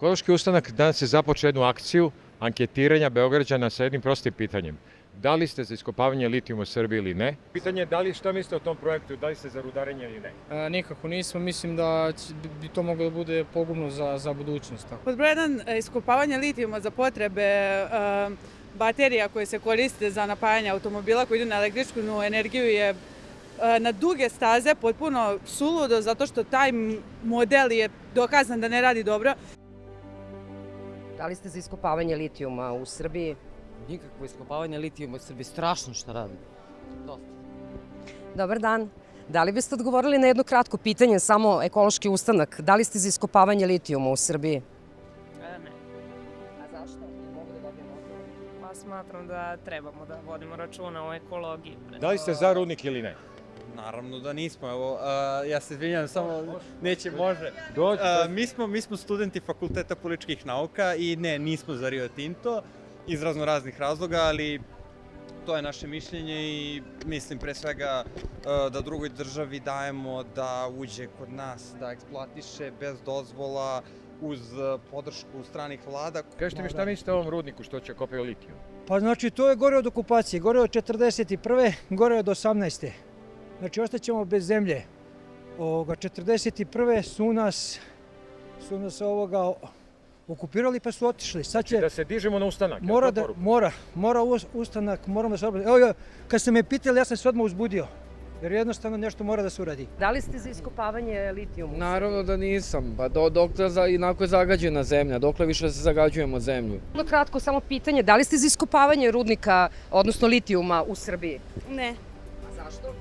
Ekološki ustanak danas je započeo jednu akciju anketiranja Beograđana sa jednim prostim pitanjem. Da li ste za iskopavanje litijuma u Srbiji ili ne? Pitanje je da li šta mislite o tom projektu, da li ste za rudarenje ili ne? Nikako nismo, mislim da bi to moglo da bude pogubno za budućnost. Pod broj 1, iskopavanje litijuma za potrebe baterija koje se koriste za napajanje automobila koji idu na električnu energiju je na duge staze potpuno suludo zato što taj model je dokazan da ne radi dobro. Da li ste za iskopavanje litijuma u Srbiji? Nikakvo iskopavanje litijuma u Srbiji, strašno što radi. Dosta. Dobar dan. Da li biste odgovorili na jedno kratko pitanje, samo ekološki ustanak? Da li ste za iskopavanje litijuma u Srbiji? Ne. A zašto? Mogu da dobijem odgovor. Pa smatram da trebamo da vodimo računa o ekologiji. Da li ste za rudnik ili ne? Naravno da nismo, evo, ja se izvinjam, samo neće, može. Mi smo studenti Fakulteta političkih nauka i ne, nismo za Rio Tinto iz raznih razloga, ali to je naše mišljenje i mislim pre svega da drugoj državi dajemo da uđe kod nas, da eksploatiše bez dozvola, uz podršku stranih vlada. Kažete mi šta mislite o ovom rudniku što će kopaju litijum? Pa znači to je gore od okupacije, gore od 41. gore od 18. Znači ostaćemo bez zemlje. 41. su nas okupirali pa su otišli. Sad će, Da se dižemo na ustanak. mora ustanak, moramo da se obradimo. Evo, kad ste me pitali, ja sam se odmah uzbudio. Jer jednostavno nešto mora da se uradi. Da li ste za iskopavanje litijuma u Srbiji? Naravno da nisam, pa dokle inako je zagađena zemlja, dokle više da se zagađujemo zemlju. Vrlo kratko, samo pitanje, da li ste za iskopavanje rudnika, odnosno litijuma u Srbiji? Ne, A zašto?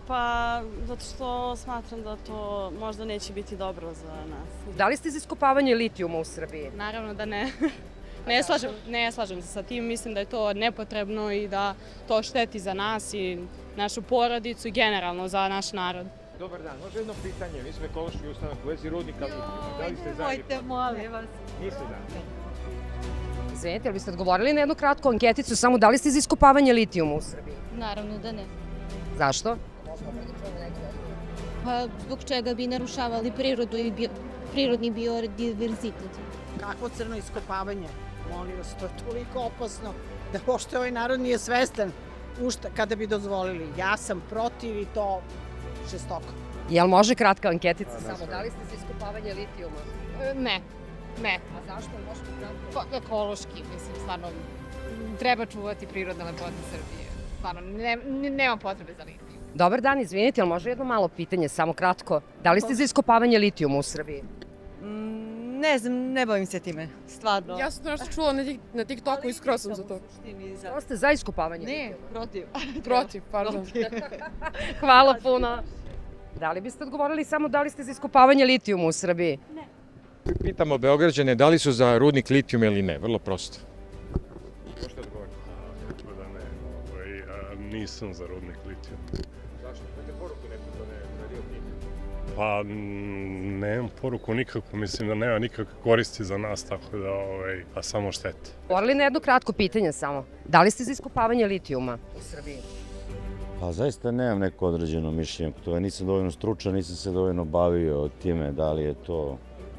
pa zato što smatram da to možda neće biti dobro za nas. Da li ste za iskopavanje litijuma u Srbiji? Naravno da ne. Ne slažem se sa tim, mislim da je to nepotrebno i da to šteti za nas i našu porodicu i generalno za naš narod. Dobar dan, može jedno pitanje, mi smo ekološki ustanak u vezi rudnika litijuma. Da li ste za ili protiv? molim vas. Niste za. Izvinite, ali biste odgovorili na jednu kratku anketicu, samo da li ste za iskopavanje litijuma u Srbiji? Naravno da ne. Zašto? Pa zbog čega bi narušavali prirodu i prirodni biodiverzitet. Kakvo crno iskopavanje? Molim vas, to je toliko opasno da pošto ovaj narod nije svestan kada bi dozvolili. Ja sam protiv i to žestoko. Jel može kratka anketica samo? Da li ste za iskopavanje litijuma? Ne. A zašto? Možete kratko? Pa ekološki, mislim, stvarno treba čuvati prirodne lepote Srbije. Stvarno, nema potrebe za litijum. Dobar dan, izvinite, ali može jedno malo pitanje, samo kratko. Da li ste za iskopavanje litijuma u Srbiji? Ne znam, ne bavim se time, stvarno. Ja sam nešto čula na TikToku i skroz sam za to. Da ste za iskopavanje Ne, litijuma? protiv. Protiv, pardon. Hvala puno. Da li biste odgovorili samo da li ste za iskopavanje litijuma u Srbiji? Pitamo Beograđane da li su za rudnik litijuma ili ne, vrlo prosto. Možete odgovoriti. Kako da ne, nisam za rudnik litijuma. Zašto? Imate poruku neku za Rio Tinto? Pa, nemam poruku nikako, mislim da nema nikakve koristi za nas, tako da, a samo štete. Odgovorili na jedno kratko pitanje samo. Da li ste za iskopavanje litijuma u Srbiji? Pa zaista nemam neko određeno mišljenje. To nisam dovoljno stručan, nisam se dovoljno bavio time da li je to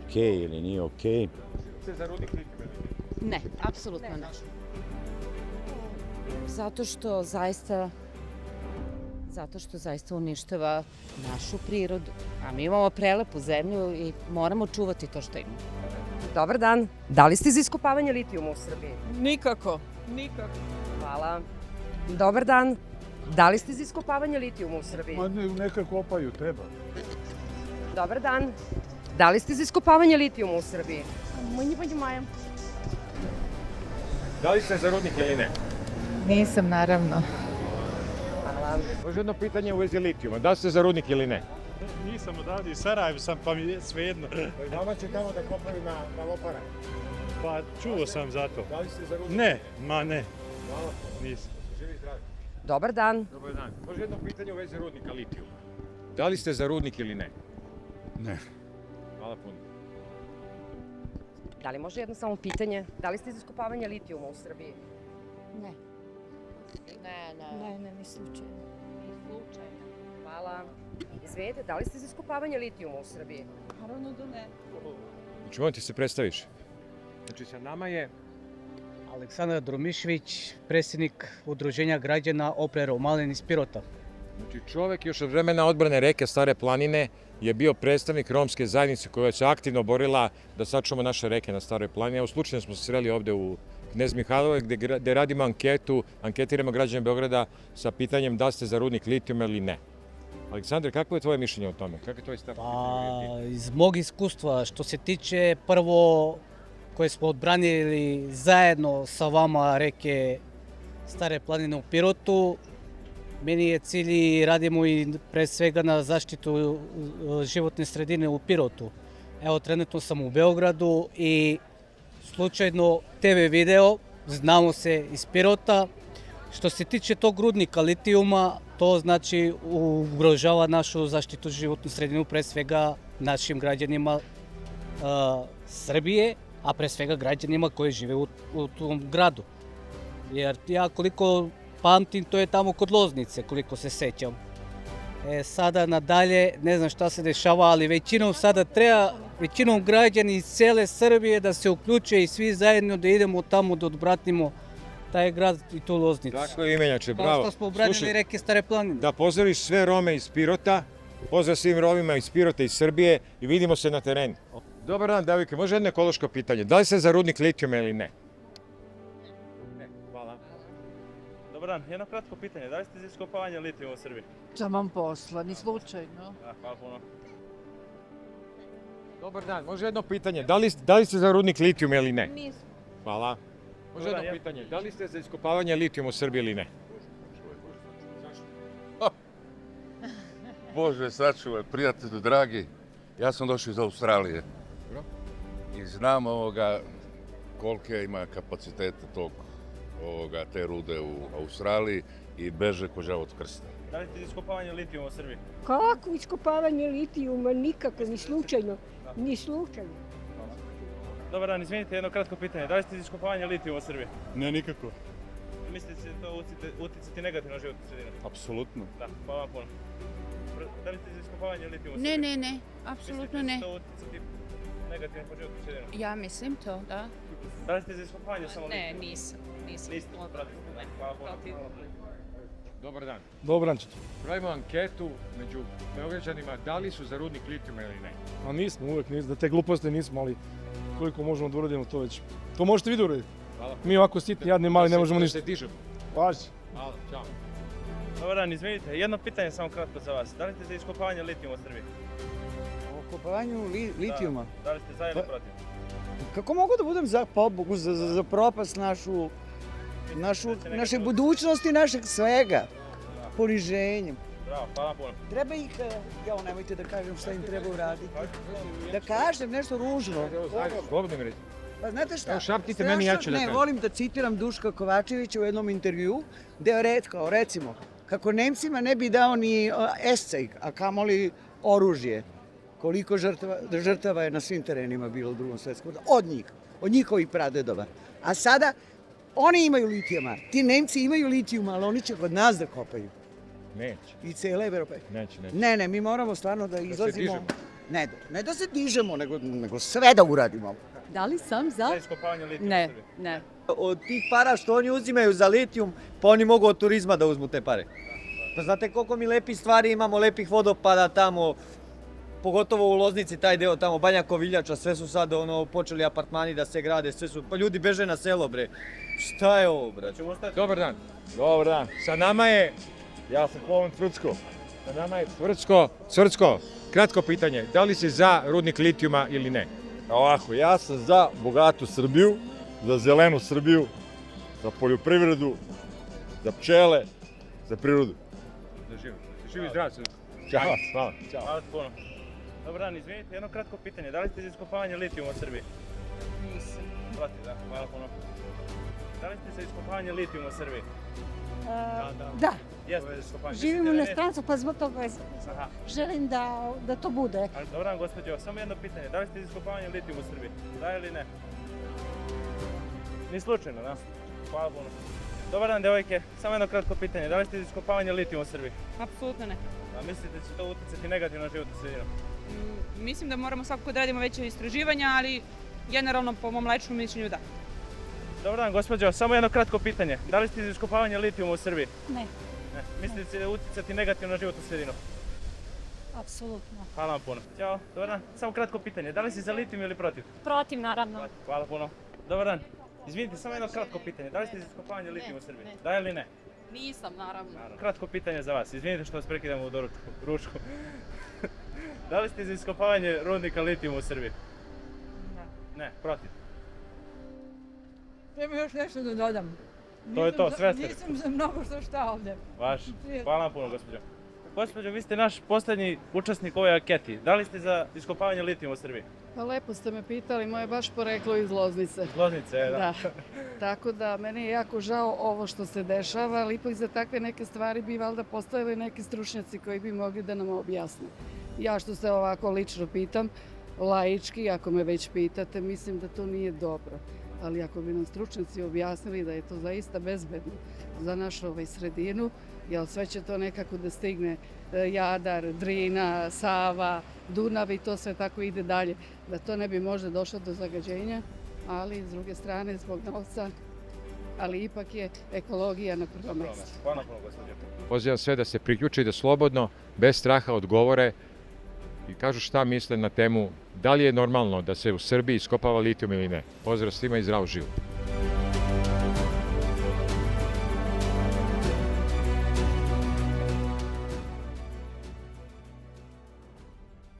okej ili nije okej. Ste za rudnik litijuma ili ne? Ne, apsolutno ne. Zato što zaista uništava našu prirodu. A mi imamo prelepu zemlju i moramo čuvati to što imamo. Dobar dan. Da li ste za iskopavanje litijuma u Srbiji? Nikako. Hvala. Dobar dan. Da li ste za iskopavanje litijuma u Srbiji? Neka kopaju, treba. Dobar dan. Da li ste za iskopavanje litijuma u Srbiji? Da li ste za rudnik ili ne? Nisam, naravno. Hvala. Može jedno pitanje u vezi litijuma, da li ste za rudnik ili ne? Nisam odavde iz Sarajeva sam, pa mi je svejedno. Vama će tamo da kopaju na lopara. Pa čuo sam za to. Da li ste za rudnik? Ne. Hvala. Nisam. Živi zdravi. Dobar dan. Dobar dan. Može jedno pitanje u vezi rudnika litijuma. Da li ste za rudnik ili ne? Ne. Hvala puno. Da li može jedno samo pitanje? Da li ste za iskopavanje litijuma u Srbiji? Ne. Ne, ni slučajno. Ni slučajno. Hvala. Izvinite, da li ste za iskopavanje litijuma u Srbiji? Naravno da ne. Znači, molim ti se predstaviš. Znači, sa nama je Aleksandar Drumišević, predsjednik Udruženja građana Oprero Malen iz Pirota. Znači, čovek još od vremena odbrane reke Stare planine je bio predstavnik romske zajednice koja se aktivno borila da sačuvamo naše reke na Staroj planini. Evo, slučajno smo se sreli ovde u Knez Mihajlovoj gde radimo anketiramo građane Beograda sa pitanjem da li ste za rudnik litijuma ili ne. Aleksandar, kako je tvoje mišljenje o tome? Kako je tvoj stav? Iz mog iskustva, što se tiče prvo koje smo odbranili zajedno sa vama reke Stare planine u Pirotu, meni je cilj i radimo i pre svega na zaštitu životne sredine u Pirotu. Evo, trenutno sam u Beogradu i slučajno TV video, znamo se iz Pirota. Što se tiče tog rudnika litijuma, to znači ugrožava našu zaštitu životnu sredinu, pre svega našim građanima Srbije, a pre svega građanima koji žive u tom gradu. Jer ja koliko pamtim, to je tamo kod Loznice, koliko se sećam. Sada nadalje, ne znam šta se dešava, ali većinom sada treba, većinom građani iz cele Srbije da se uključe i svi zajedno da idemo tamo da odbratimo taj grad i tu Loznicu. Tako je imenjače, bravo. Kao što smo obranili reke Stare planine. Da pozdraviš sve Rome iz Pirota, pozdrav svim Romima iz Pirota i Srbije i vidimo se na terenu. Dobar dan, devojke, može jedno ekološko pitanje. Da li ste za rudnik litijuma ili ne? Ne, hvala. Dobar dan, jedno kratko pitanje. Da li ste za iskopavanje litijuma u Srbiji? Taman posla, ni slučajno. Hvala puno. Dobar dan, može jedno pitanje. Da li ste za rudnik litijuma ili ne? Nisam. Hvala. Može jedno pitanje. Da li ste za iskopavanje litijuma u Srbiji ili ne? Bože, sačuvaj, prijatelju dragi, ja sam došao iz Australije i znam kolike ima kapacitete te rude u Australiji i beže ko žav od krsta. Da li ste za iskopavanje litijuma u Srbiji? Kako iskopavanje litijuma? Nikako, ni slučajno. Ni slučajno. Dobar dan, izvinite, jedno kratko pitanje. Da li ste za iskopavanje litijuma u Srbiji? Ne, nikako. Mislite da će to uticati negativno na životnu sredinu? Apsolutno. Da, hvala vam puno. Da li ste za iskopavanje litijuma u Ne, Srbiji? ne, ne, apsolutno ne. Mislite da će to uticati negativno po životnu sredinu? Ja mislim to, da. Da li ste za iskopavanje samo litijuma? Ne, nisam. Niste, protiv. Hvala puno. Dobar dan. Dobar dan. Pravimo anketu među Beograđanima da li su za rudnik litijuma ili ne. A nismo, uvek nismo, da te gluposti nismo, ali koliko možemo da uradimo to već. To možete vi da uraditi. Hvala. Mi ovako sitni, jadni, mali, ne možemo ništa. Da se dižemo. Važi. Hvala, čao. Dobar dan, izvinite, jedno pitanje samo kratko za vas. Da li ste za iskopavanje litijuma u Srbiji? O kopavanju litijuma? Da li ste za ili protiv? Kako mogu da budem za, pa Bogu, za propast naše budućnosti, našeg svega, poniženjem. Bravo, hvala puno. Treba ih, nemojte da kažem šta im treba uraditi. Da kažem nešto ružno. Slobodno mi reći. Pa znate šta? Evo, šapnite meni, ja ću da kažem. Ne, volim da citiram Duška Kovačevića u jednom intervju, gde je rekao, recimo, kako Nemcima ne bi dao ni escejk, a kamoli oružje. Koliko žrtava je na svim terenima bilo u Drugom svetskom ratu. Od njih, od njihovih pradedova. A sada, oni imaju litijuma. Ti Nemci imaju litijuma, ali oni će kod nas da kopaju. Neće. I cele Evrope. Neće. Ne, mi moramo stvarno da izlazimo. Da Ne da se dižemo, nego sve da uradimo. Da li sam za? Za iskopavanje litijuma u Srbiji? Ne. Od tih para što oni uzimaju za litijum, pa oni mogu od turizma da uzmu te pare. Pa znate koliko mi lepih stvari imamo, lepih vodopada tamo, pogotovo u Loznici, taj deo tamo, Banja Koviljača, sve su sad počeli apartmani da se grade, sve su, pa ljudi beže na selo, bre. Šta je ovo, bre? Dobar dan. Dobar dan. Sa nama je, ja sam Klovan Cvrcko. Sa nama je Cvrcko, kratko pitanje, da li si za rudnik litijuma ili ne? Ovako, ja sam za bogatu Srbiju, za zelenu Srbiju, za poljoprivredu, za pčele, za prirodu. Da živi zdrav. Ćao, hvala. Hvala puno. Dobar dan, izvinite, jedno kratko pitanje. Da li ste za iskopavanje litijuma u Srbiji? Nisam. Protiv, da, hvala puno. Da li ste za iskopavanje litijuma u Srbiji? Da. Jeste za iskopavanje. Živim u inostranstvu, pa zbog toga želim da to bude. Dobar dan, gospođo, samo jedno pitanje. Da li ste za iskopavanje litijuma u Srbiji? Da ili ne? Ni slučajno, da? Hvala puno. Dobar dan, devojke, samo jedno kratko pitanje. Da li ste za iskopavanje litijuma u Srbiji? Apsolutno ne. Da li ste za iskopavanje litijuma u Srbiji? Da ili ne? Ni slučajno, da? Hvala puno. Dobar dan, devojke, samo jedno kratko pitanje. Da li ste za iskopavanje litijuma u Srbiji? Apsolutno ne. A mislite da će to uticati negativno na životnu sredinu? Mislim da moramo svakako da radimo veće istraživanja, ali generalno po mom ličnom mišljenju da. Dobar dan, gospođo. Samo jedno kratko pitanje. Da li ste za iskopavanje litijuma u Srbiji? Ne, Ne. Mislite da će uticati negativno na životnu sredinu? apsolutno. Hvala vam puno. Ćao, dobar dan. Samo kratko pitanje. Da li si za litijum ili protiv? Protiv, naravno. Hvala puno. Dobar dan. Izvinite, samo jedno kratko pitanje. Da li ste za iskopavanje litijuma u Srbiji? Da ili ne? Nisam, naravno. Kratko pitanje za vas. Izvinite što vas prekidam u ručku. Da li ste za iskopavanje rudnika litijuma u Srbiji? Ne. Ne, protiv. Treba još nešto da dodam. To je to, sve ste. Nisam za mnogo šta ovde. Vaš. Hvala vam puno, gospođo. Gospođo, vi ste naš poslednji učesnik u ovoj anketi. Da li ste za iskopavanje litijuma u Srbiji? Pa lepo ste me pitali, moje baš poreklo iz Loznice. Iz Loznice, da. Tako da, meni je jako žao ovo što se dešava, ali ipak za takve neke stvari bi valjda postojali neki stručnjaci koji bi mogli da nam objasne. Ja što se ovako lično pitam, laički, ako me već pitate, mislim da to nije dobro. Ali ako bi nam stručnjaci objasnili da je to zaista bezbedno za našu sredinu, jer sve će to nekako da stigne Jadar, Drina, Sava, Dunav i to sve tako ide dalje. Da to ne bi možda došlo do zagađenja, ali s druge strane zbog novca, ali ipak je ekologija na prvom mjestu. Hvala puno, gospođo. Pozivam sve da se priključe i da slobodno, bez straha odgovore i kažu šta misle na temu da li je normalno da se u Srbiji iskopava litijum ili ne. Pozdrav svima i zdrav život.